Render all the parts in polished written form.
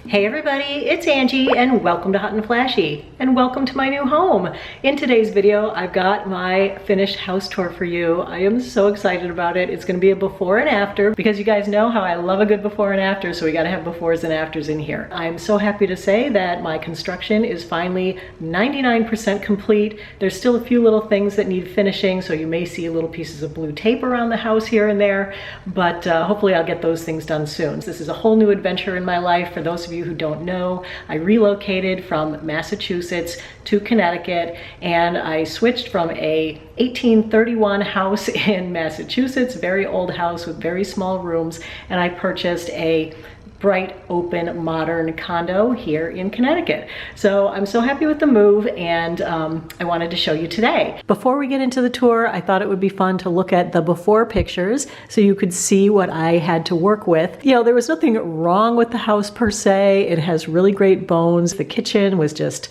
Hey everybody, it's Angie and welcome to Hot and Flashy and welcome to my new home. In today's video, I've got my finished house tour for you. I am so excited about it. It's gonna be a before and after because you guys know how I love a good before and after, so we gotta have befores and afters in here. I'm so happy to say that my construction is finally 99% complete. There's still a few little things that need finishing, so you may see little pieces of blue tape around the house here and there, but hopefully I'll get those things done soon. This is a whole new adventure in my life. For those of you who don't know, I relocated from Massachusetts to Connecticut, and I switched from a 1831 house in Massachusetts, very old house with very small rooms, and I purchased a bright, open, modern condo here in Connecticut. So I'm so happy with the move, and I wanted to show you today. Before we get into the tour, I thought it would be fun to look at the before pictures so you could see what I had to work with. You know, there was nothing wrong with the house per se. It has really great bones. The kitchen was just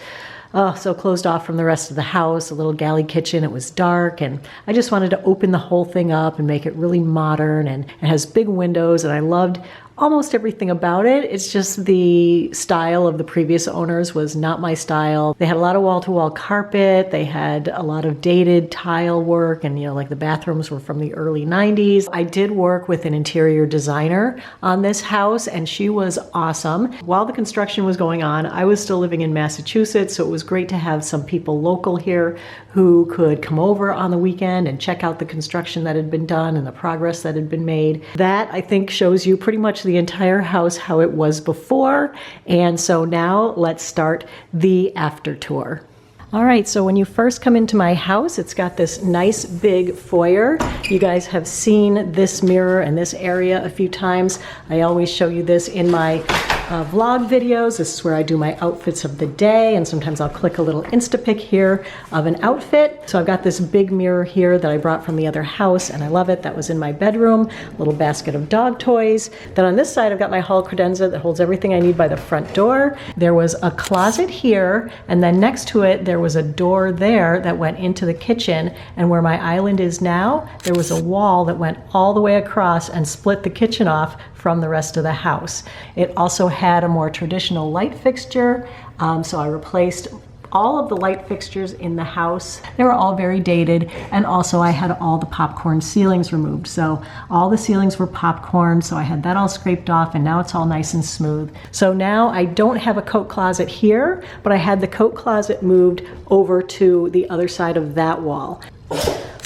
so closed off from the rest of the house, a little galley kitchen. It was dark, and I just wanted to open the whole thing up and make it really modern, and it has big windows, and I loved almost everything about it. It's just the style of the previous owners was not my style. They had a lot of wall-to-wall carpet. They had a lot of dated tile work, and you know, like the bathrooms were from the early 90s. I did work with an interior designer on this house, and she was awesome. While the construction was going on, I was still living in Massachusetts, so it was great to have some people local here who could come over on the weekend and check out the construction that had been done and the progress that had been made. That, I think, shows you pretty much the entire house how it was before. And so now let's start the after tour. All right, so when you first come into my house, it's got this nice big foyer. You guys have seen this mirror and this area a few times. I always show you this in my vlog videos. This is where I do my outfits of the day, and sometimes I'll click a little Instapic here of an outfit. So I've got this big mirror here that I brought from the other house, and I love it. That was in my bedroom. A little basket of dog toys. Then on this side, I've got my hall credenza that holds everything I need by the front door. There was a closet here, and then next to it, there was a door there that went into the kitchen, and where my island is now, there was a wall that went all the way across and split the kitchen off from the rest of the house. It also had a more traditional light fixture, so I replaced all of the light fixtures in the house. They were all very dated, and also I had all the popcorn ceilings removed. So all the ceilings were popcorn, so I had that all scraped off, and now it's all nice and smooth. So now I don't have a coat closet here, but I had the coat closet moved over to the other side of that wall.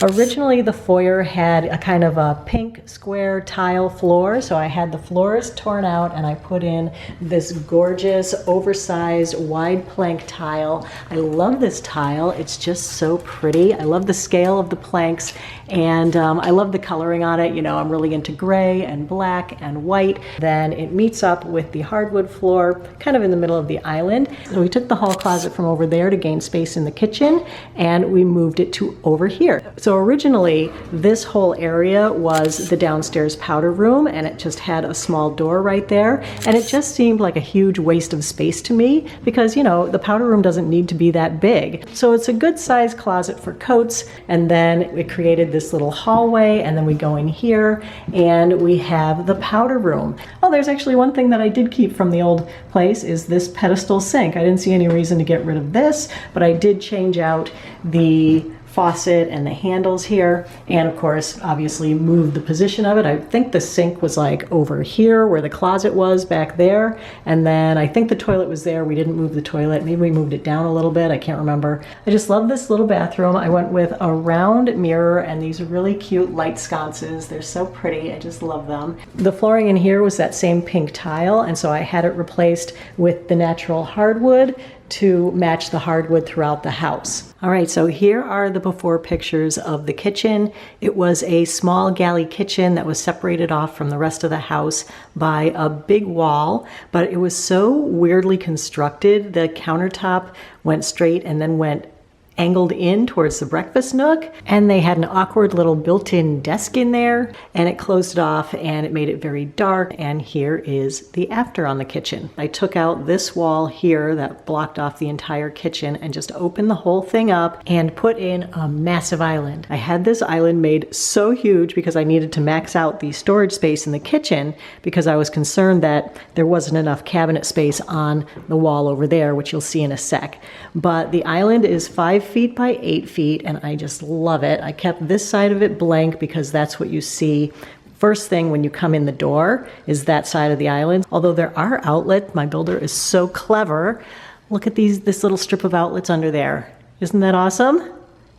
Originally, the foyer had a kind of a pink square tile floor, so I had the floors torn out and I put in this gorgeous oversized wide plank tile. I love this tile. It's just so pretty. I love the scale of the planks, and I love the coloring on it. You know, I'm really into gray and black and white. Then it meets up with the hardwood floor kind of in the middle of the island. So we took the hall closet from over there to gain space in the kitchen, and we moved it to over here. So originally, this whole area was the downstairs powder room, and it just had a small door right there, and it just seemed like a huge waste of space to me because, you know, the powder room doesn't need to be that big. So it's a good size closet for coats, and then it created this little hallway, and then we go in here and we have the powder room. Oh, there's actually one thing that I did keep from the old place is this pedestal sink. I didn't see any reason to get rid of this, but I did change out the faucet and the handles here, and of course obviously moved the position of it. I think the sink was like over here where the closet was back there, and then I think the toilet was there. We didn't move the toilet. Maybe we moved it down a little bit. I can't remember. I just love this little bathroom. I went with a round mirror and these really cute light sconces. They're so pretty. I just love them. The flooring in here was that same pink tile, and so I had it replaced with the natural hardwood to match the hardwood throughout the house. All right, so here are the before pictures of the kitchen. It was a small galley kitchen that was separated off from the rest of the house by a big wall, but it was so weirdly constructed. The countertop went straight and then went angled in towards the breakfast nook, and they had an awkward little built-in desk in there, and it closed it off and it made it very dark. And here is the after on the kitchen. I took out this wall here that blocked off the entire kitchen and just opened the whole thing up and put in a massive island. I had this island made so huge because I needed to max out the storage space in the kitchen because I was concerned that there wasn't enough cabinet space on the wall over there, which you'll see in a sec. But the island is 5 feet by 8 feet, and I just love it. I kept this side of it blank because that's what you see first thing when you come in the door, is that side of the island. Although there are outlets, my builder is so clever. Look at this little strip of outlets under there. Isn't that awesome?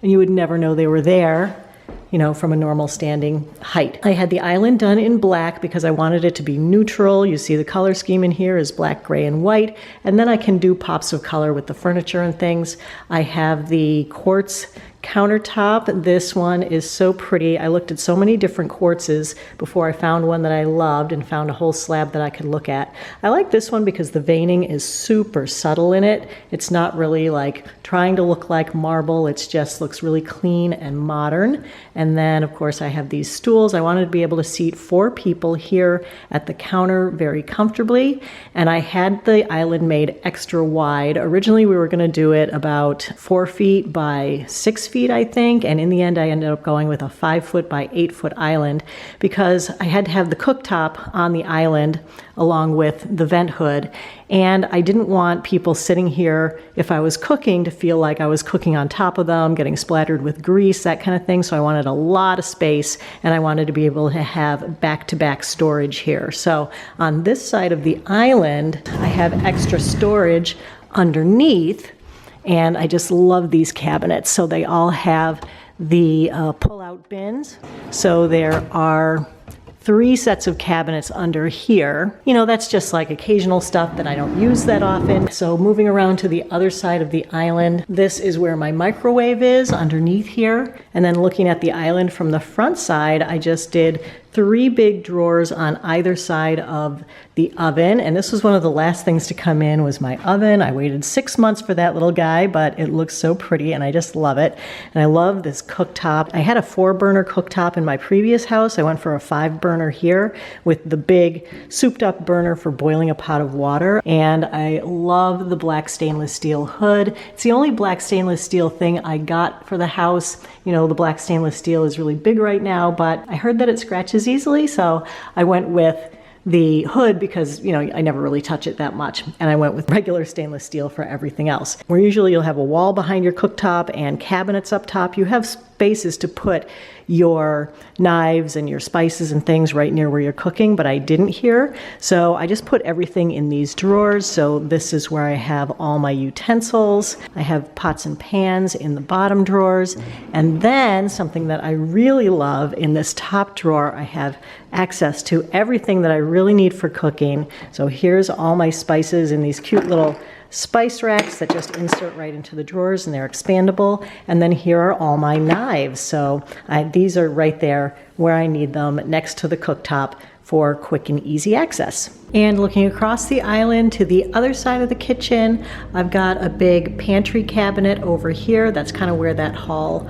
And you would never know they were there, you know, from a normal standing height. I had the island done in black because I wanted it to be neutral. You see the color scheme in here is black, gray, and white. And then I can do pops of color with the furniture and things. I have the quartz countertop. This one is so pretty. I looked at so many different quartzes before I found one that I loved and found a whole slab that I could look at. I like this one because the veining is super subtle in it. It's not really like trying to look like marble. It just looks really clean and modern. And then of course I have these stools. I wanted to be able to seat 4 people here at the counter very comfortably. And I had the island made extra wide. Originally we were going to do it about 4 feet by 6 feet, I think, and in the end I ended up going with a 5 foot by 8 foot island because I had to have the cooktop on the island along with the vent hood, and I didn't want people sitting here if I was cooking to feel like I was cooking on top of them, getting splattered with grease, that kind of thing. So I wanted a lot of space, and I wanted to be able to have back-to-back storage here. So on this side of the island I have extra storage underneath. And I just love these cabinets. So they all have the pull-out bins. So there are 3 sets of cabinets under here. You know, that's just like occasional stuff that I don't use that often. So moving around to the other side of the island, this is where my microwave is underneath here. And then looking at the island from the front side, I just did 3 big drawers on either side of the oven. And this was one of the last things to come in, was my oven. I waited 6 months for that little guy, but it looks so pretty and I just love it. And I love this cooktop. I had a 4-burner cooktop in my previous house. I went for a 5-burner here with the big souped up burner for boiling a pot of water. And I love the black stainless steel hood. It's the only black stainless steel thing I got for the house. You know, the black stainless steel is really big right now, but I heard that it scratches easily, so I went with the hood because, you know, I never really touch it that much. And I went with regular stainless steel for everything else. Where usually you'll have a wall behind your cooktop and cabinets up top, you have spaces to put your knives and your spices and things right near where you're cooking, but I didn't here. So I just put everything in these drawers. So this is where I have all my utensils. I have pots and pans in the bottom drawers. And then something that I really love, in this top drawer, I have access to everything that I really need for cooking. So here's all my spices in these cute little spice racks that just insert right into the drawers, and they're expandable. And then here are all my knives. So these are right there where I need them, next to the cooktop for quick and easy access. And looking across the island to the other side of the kitchen, I've got a big pantry cabinet over here. That's kind of where that hall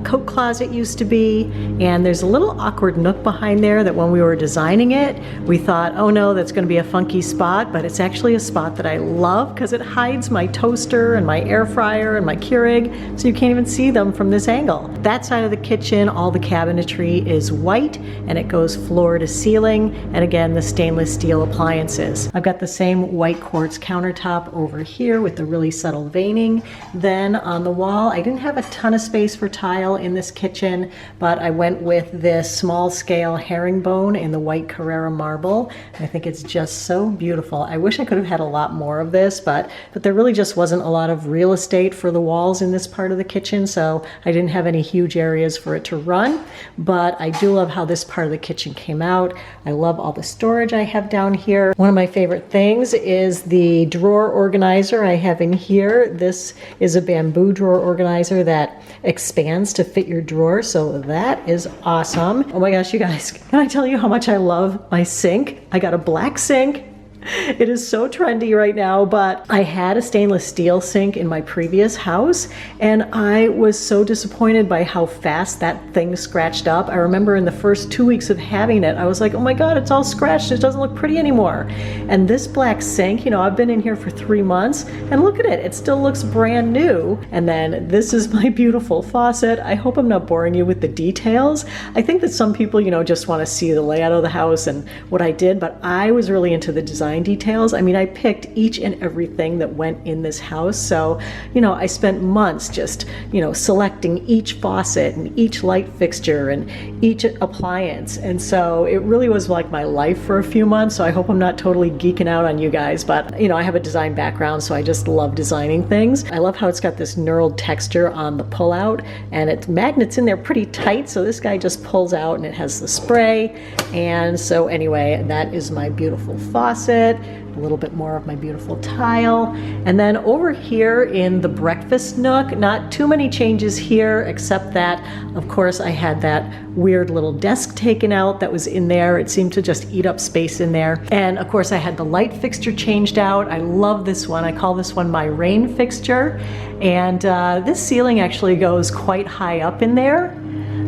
coat closet used to be. And there's a little awkward nook behind there that when we were designing it, we thought, oh no, that's going to be a funky spot, but it's actually a spot that I love because it hides my toaster and my air fryer and my Keurig, so you can't even see them from this angle. That side of the kitchen, all the cabinetry is white and it goes floor to ceiling. And again, the stainless steel appliances. I've got the same white quartz countertop over here with the really subtle veining. Then on the wall, I didn't have a ton of space for tile in this kitchen, but I went with this small scale herringbone in the white Carrara marble. I think it's just so beautiful. I wish I could have had a lot more of this, but there really just wasn't a lot of real estate for the walls in this part of the kitchen, so I didn't have any huge areas for it to run. But I do love how this part of the kitchen came out. I love all the storage I have down here. One of my favorite things is the drawer organizer I have in here. This is a bamboo drawer organizer that expands to fit your drawer, so that is awesome. Oh my gosh, you guys, can I tell you how much I love my sink? I got a black sink It is so trendy right now, but I had a stainless steel sink in my previous house, and I was so disappointed by how fast that thing scratched up. I remember in the first 2 weeks of having it, I was like, oh my God, it's all scratched. It doesn't look pretty anymore. And this black sink, you know, I've been in here for 3 months, and look at it. It still looks brand new. And then this is my beautiful faucet. I hope I'm not boring you with the details. I think that some people, you know, just want to see the layout of the house and what I did, but I was really into the design details. I mean, I picked each and everything that went in this house. So, you know, I spent months just, you know, selecting each faucet and each light fixture and each appliance. And so it really was like my life for a few months. So I hope I'm not totally geeking out on you guys, but you know, I have a design background, so I just love designing things. I love how it's got this knurled texture on the pullout, and its magnets in there pretty tight. So this guy just pulls out and it has the spray. And so anyway, that is my beautiful faucet. A little bit more of my beautiful tile. And then over here in the breakfast nook, not too many changes here, except that, of course, I had that weird little desk taken out that was in there. It seemed to just eat up space in there. And of course, I had the light fixture changed out. I love this one. I call this one my rain fixture. And this ceiling actually goes quite high up in there.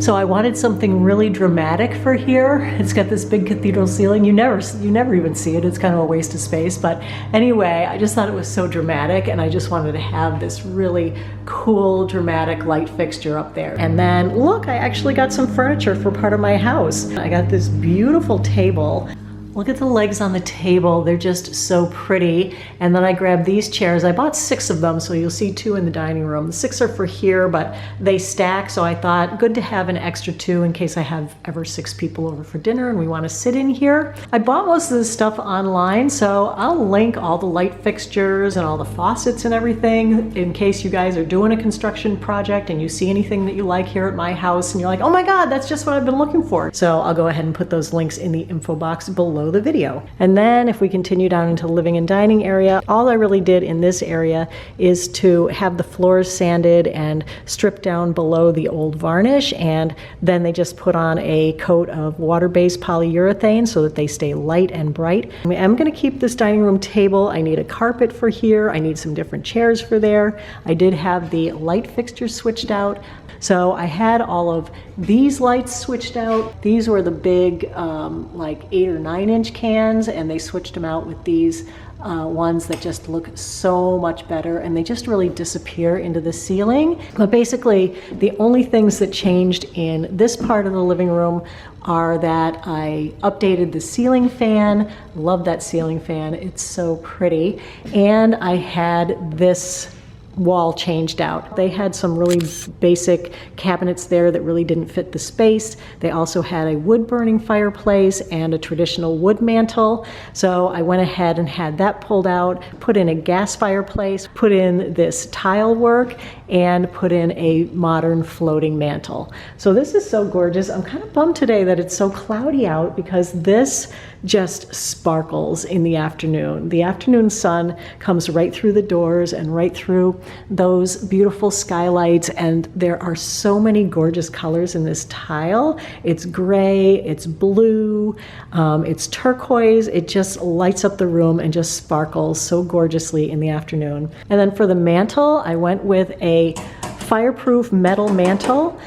So I wanted something really dramatic for here. It's got this big cathedral ceiling. You never even see it. It's kind of a waste of space. But anyway, I just thought it was so dramatic, and I just wanted to have this really cool, dramatic light fixture up there. And then look, I actually got some furniture for part of my house. I got this beautiful table. Look at the legs on the table. They're just so pretty. And then I grabbed these chairs. I bought 6 of them, so you'll see 2 in the dining room. The 6 are for here, but they stack, so I thought good to have an extra 2 in case I have ever 6 people over for dinner and we want to sit in here. I bought most of this stuff online, so I'll link all the light fixtures and all the faucets and everything in case you guys are doing a construction project and you see anything that you like here at my house and you're like, oh my God, that's just what I've been looking for. So I'll go ahead and put those links in the info box below the video. And then if we continue down into the living and dining area, all I really did in this area is to have the floors sanded and stripped down below the old varnish, and then they just put on a coat of water-based polyurethane so that they stay light and bright. I'm going to keep this dining room table. I need a carpet for here. I need some different chairs for there. I did have the light fixtures switched out. So I had all of these lights switched out. These were the big like 8 or 9 inch cans, and they switched them out with these ones that just look so much better, and they just really disappear into the ceiling. But basically the only things that changed in this part of the living room are that I updated the ceiling fan. Love that ceiling fan. It's so pretty. And I had this wall changed out. They had some really basic cabinets there that really didn't fit the space. They also had a wood burning fireplace and a traditional wood mantle. So I went ahead and had that pulled out, put in a gas fireplace, put in this tile work, and put in a modern floating mantle. So this is so gorgeous. I'm kind of bummed today that it's so cloudy out because this just sparkles in the afternoon. The afternoon sun comes right through the doors and right through those beautiful skylights, and there are so many gorgeous colors in this tile. It's gray, it's blue, it's turquoise. It just lights up the room and just sparkles so gorgeously in the afternoon. And then for the mantle, I went with a fireproof metal mantle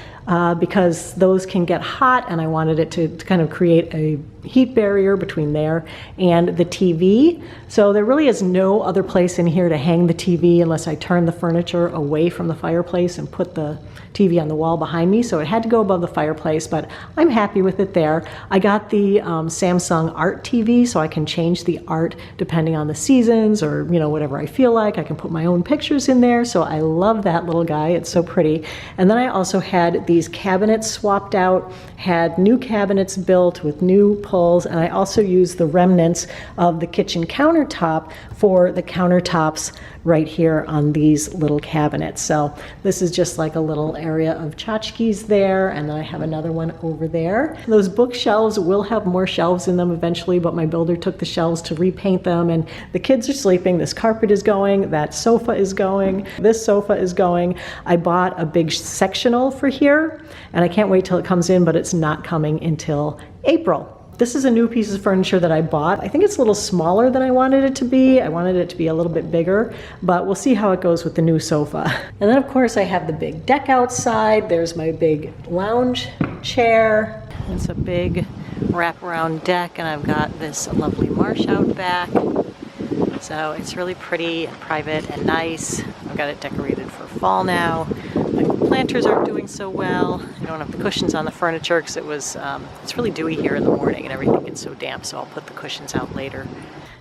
because those can get hot, and I wanted it to kind of create a heat barrier between there and the TV. So there really is no other place in here to hang the TV unless I turn the furniture away from the fireplace and put the TV on the wall behind me. So it had to go above the fireplace, but I'm happy with it there. I got the Samsung Art TV, so I can change the art depending on the seasons or, you know, whatever I feel like. I can put my own pictures in there. So I love that little guy. It's so pretty. And then I also had these cabinets swapped out, had new cabinets built with new pulls, and I also used the remnants of the kitchen countertop for the countertops right here on these little cabinets. So this is just like a little area of tchotchkes there, and then I have another one over there. Those bookshelves will have more shelves in them eventually, but my builder took the shelves to repaint them, and the kids are sleeping. This carpet is going, that sofa is going, this sofa is going. I bought a big sectional for here, and I can't wait till it comes in, but it's not coming until April. This is a new piece of furniture that I bought. I think it's a little smaller than I wanted it to be. I wanted it to be a little bit bigger, but we'll see how it goes with the new sofa. And then of course I have the big deck outside. There's my big lounge chair. It's a big wraparound deck, and I've got this lovely marsh out back. So it's really pretty and private and nice. I've got it decorated for fall now. My planters aren't doing so well. I don't have the cushions on the furniture because it's really dewy here in the morning and everything gets so damp, so I'll put the cushions out later.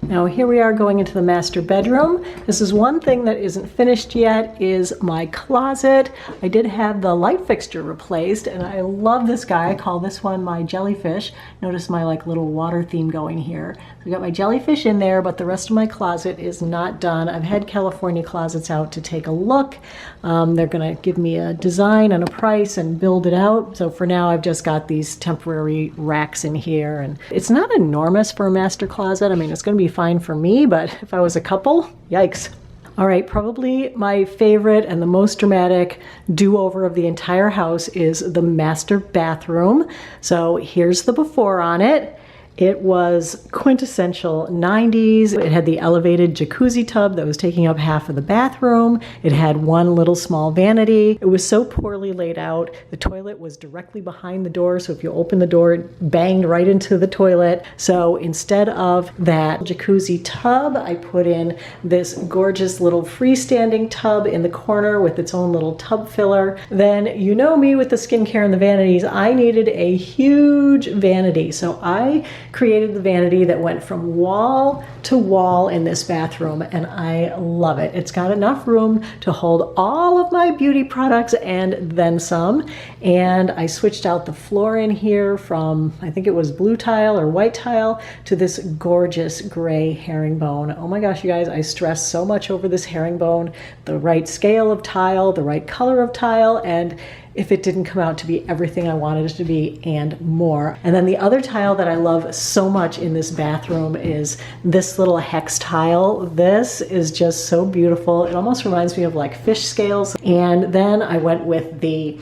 Now here we are going into the master bedroom. This is one thing that isn't finished yet, is my closet. I did have the light fixture replaced, and I love this guy. I call this one my jellyfish. Notice my like little water theme going here. So I got my jellyfish in there, but the rest of my closet is not done. I've had California Closets out to take a look. They're gonna give me a design and a price and build it out. So for now I've just got these temporary racks in here, and it's not enormous for a master closet. I mean, it's gonna be fine for me, but if I was a couple, yikes. All right, probably my favorite and the most dramatic do-over of the entire house is the master bathroom. So here's the before on it. It was quintessential 90s. It had the elevated jacuzzi tub that was taking up half of the bathroom. It had one little small vanity. It was so poorly laid out. The toilet was directly behind the door, so if you open the door, it banged right into the toilet. So instead of that jacuzzi tub, I put in this gorgeous little freestanding tub in the corner with its own little tub filler. Then you know me with the skincare and the vanities. I needed a huge vanity, so I created the vanity that went from wall to wall in this bathroom, and I love it. It's got enough room to hold all of my beauty products and then some. And I switched out the floor in here from, I think it was blue tile or white tile, to this gorgeous gray herringbone. Oh my gosh, you guys, I stressed so much over this herringbone, the right scale of tile, the right color of tile, and if it didn't come out to be everything I wanted it to be and more. And then the other tile that I love so much in this bathroom is this little hex tile. This is just so beautiful. It almost reminds me of like fish scales. And then I went with the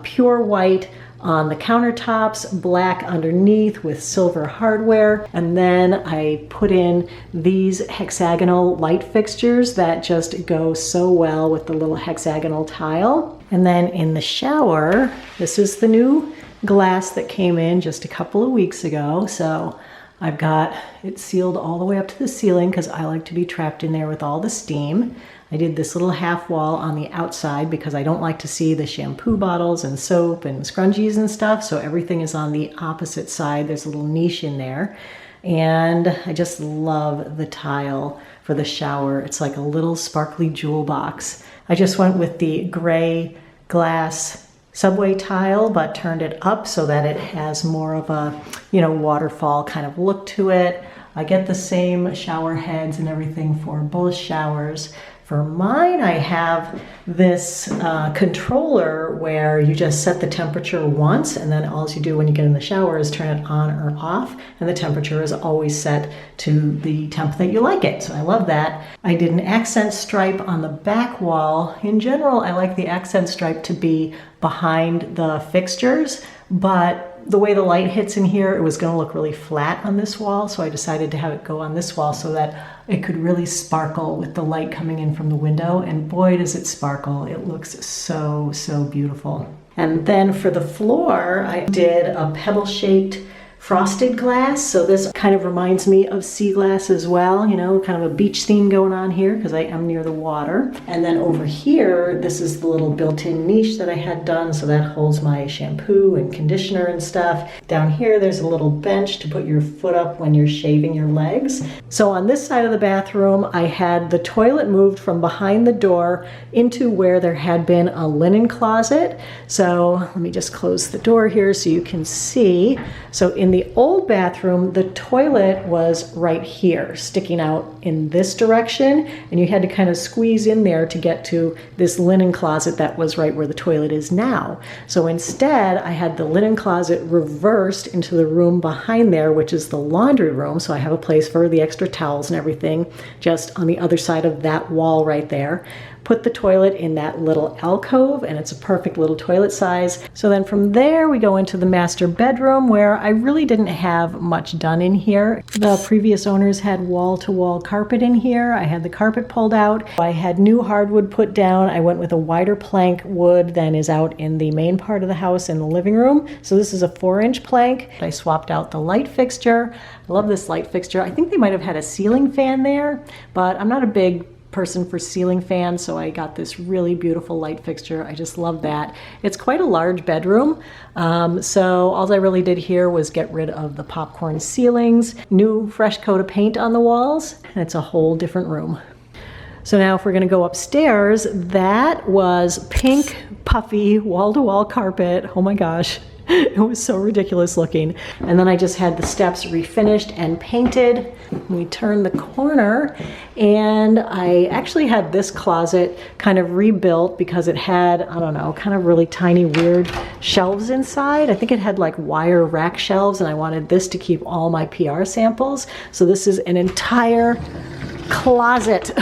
pure white on the countertops, black underneath with silver hardware. And then I put in these hexagonal light fixtures that just go so well with the little hexagonal tile. And then in the shower, this is the new glass that came in just a couple of weeks ago. So I've got it sealed all the way up to the ceiling because I like to be trapped in there with all the steam. I did this little half wall on the outside because I don't like to see the shampoo bottles and soap and scrunchies and stuff. So everything is on the opposite side. There's a little niche in there. And I just love the tile for the shower. It's like a little sparkly jewel box. I just went with the gray glass subway tile, but turned it up so that it has more of a, waterfall kind of look to it. I get the same shower heads and everything for both showers. For mine, I have this controller where you just set the temperature once, and then all you do when you get in the shower is turn it on or off, and the temperature is always set to the temp that you like it. So I love that. I did an accent stripe on the back wall. In general, I like the accent stripe to be behind the fixtures, but the way the light hits in here, it was going to look really flat on this wall, so I decided to have it go on this wall so that it could really sparkle with the light coming in from the window, and boy does it sparkle. It looks so, so beautiful. And then for the floor, I did a pebble-shaped frosted glass. So this kind of reminds me of sea glass as well, kind of a beach theme going on here because I am near the water. And then over here, this is the little built-in niche that I had done, so that holds my shampoo and conditioner and stuff. Down here, there's a little bench to put your foot up when you're shaving your legs. So on this side of the bathroom, I had the toilet moved from behind the door into where there had been a linen closet. So let me just close the door here so you can see. So in the old bathroom, the toilet was right here, sticking out in this direction, and you had to kind of squeeze in there to get to this linen closet that was right where the toilet is now. So instead, I had the linen closet reversed into the room behind there, which is the laundry room. So I have a place for the extra towels and everything just on the other side of that wall right there. Put the toilet in that little alcove, and it's a perfect little toilet size. So then from there we go into the master bedroom, where I really really didn't have much done in here. The previous owners had wall-to-wall carpet in here. I had the carpet pulled out. I had new hardwood put down. I went with a wider plank wood than is out in the main part of the house in the living room. So this is a 4-inch plank. I swapped out the light fixture. I love this light fixture. I think they might have had a ceiling fan there, but I'm not a big person for ceiling fans, so I got this really beautiful light fixture. I just love that. It's quite a large bedroom, so all I really did here was get rid of the popcorn ceilings, new fresh coat of paint on the walls, and it's a whole different room. So now if we're gonna go upstairs, that was pink, puffy, wall-to-wall carpet. Oh my gosh. It was so ridiculous looking. And then I just had the steps refinished and painted. We turned the corner and I actually had this closet kind of rebuilt because it had, I don't know, kind of really tiny weird shelves inside. I think it had like wire rack shelves and I wanted this to keep all my PR samples. So this is an entire closet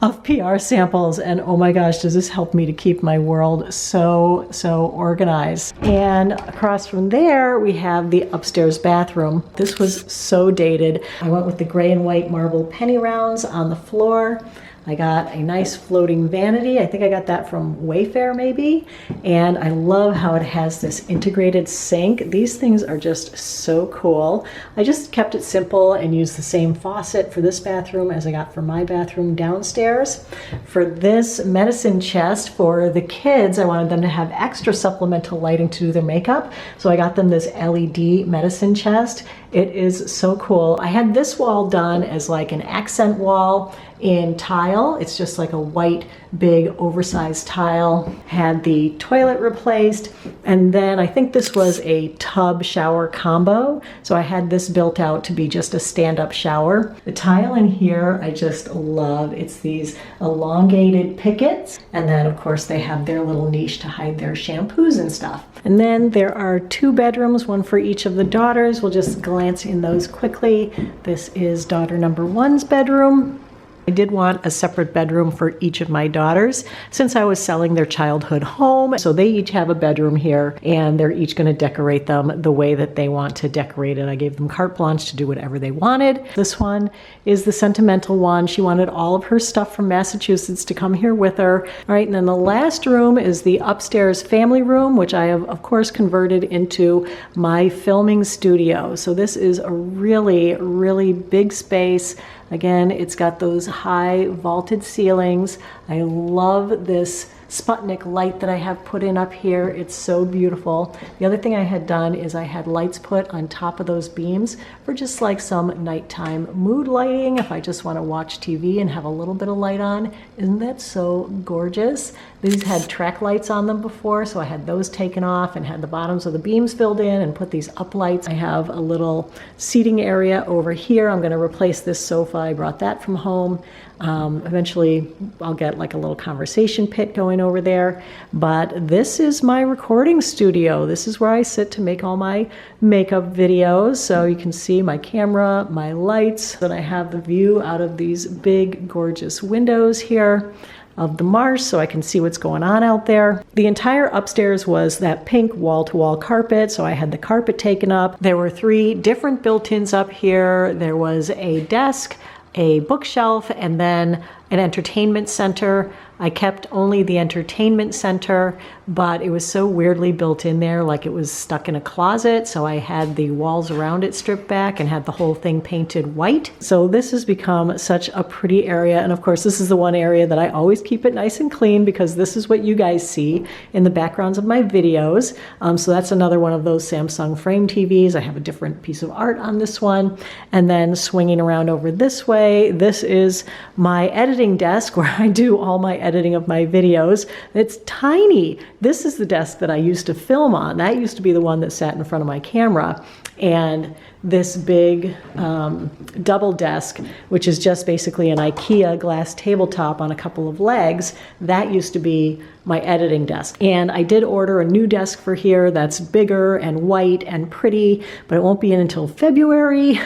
of PR samples, and oh my gosh, does this help me to keep my world so organized. And across from there we have the upstairs bathroom. This was so dated. I went with the gray and white marble penny rounds on the floor. I got a nice floating vanity. I think I got that from Wayfair maybe. And I love how it has this integrated sink. These things are just so cool. I just kept it simple and used the same faucet for this bathroom as I got for my bathroom downstairs. For this medicine chest for the kids, I wanted them to have extra supplemental lighting to do their makeup. So I got them this LED medicine chest. It is so cool. I had this wall done as like an accent wall in tile. It's just like a white, big, oversized tile. Had the toilet replaced, and then I think this was a tub shower combo. So I had this built out to be just a stand-up shower. The tile in here, I just love. It's these elongated pickets, and then of course they have their little niche to hide their shampoos and stuff. And then there are 2 bedrooms, one for each of the daughters. We'll just glance in those quickly. This is daughter number 1's bedroom. I did want a separate bedroom for each of my daughters since I was selling their childhood home. So they each have a bedroom here and they're each going to decorate them the way that they want to decorate it. I gave them carte blanche to do whatever they wanted. This one is the sentimental one. She wanted all of her stuff from Massachusetts to come here with her. All right, and then the last room is the upstairs family room, which I have of course converted into my filming studio. So this is a really, really big space. Again, it's got those high vaulted ceilings. I love this Sputnik light that I have put in up here. It's so beautiful. The other thing I had done is I had lights put on top of those beams for just like some nighttime mood lighting if I just want to watch TV and have a little bit of light on. Isn't that so gorgeous? These had track lights on them before, so I had those taken off and had the bottoms of the beams filled in and put these up lights. I have a little seating area over here. I'm going to replace this sofa. I brought that from home. Eventually I'll get like a little conversation pit going over there, but this is my recording studio. This is where I sit to make all my makeup videos. So you can see my camera, my lights, then I have the view out of these big gorgeous windows here of the marsh so I can see what's going on out there. The entire upstairs was that pink wall-to-wall carpet, so I had the carpet taken up. There were 3 different built-ins up here. There was a desk, a bookshelf, and then an entertainment center. I kept only the entertainment center, but it was so weirdly built in there, like it was stuck in a closet. So I had the walls around it stripped back and had the whole thing painted white. So this has become such a pretty area. And of course, this is the one area that I always keep it nice and clean because this is what you guys see in the backgrounds of my videos. So that's another one of those Samsung frame TVs. I have a different piece of art on this one. And then swinging around over this way, this is my editing desk where I do all my editing of my videos. It's tiny. This is the desk that I used to film on. That used to be the one that sat in front of my camera. And this big double desk, which is just basically an IKEA glass tabletop on a couple of legs, that used to be my editing desk. And I did order a new desk for here that's bigger and white and pretty, but it won't be in until February.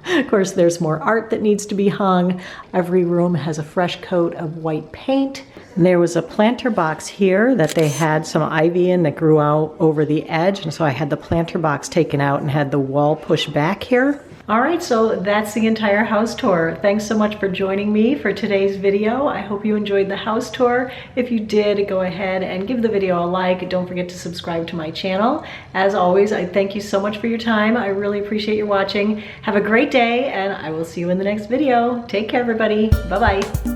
Of course, there's more art that needs to be hung. Every room has a fresh coat of white paint. And there was a planter box here that they had some ivy in that grew out over the edge. And so I had the planter box taken out and had the wall pushed back here. All right, so that's the entire house tour. Thanks so much for joining me for today's video. I hope you enjoyed the house tour. If you did, go ahead and give the video a like. Don't forget to subscribe to my channel. As always, I thank you so much for your time. I really appreciate you watching. Have a great day, and I will see you in the next video. Take care, everybody. Bye-bye.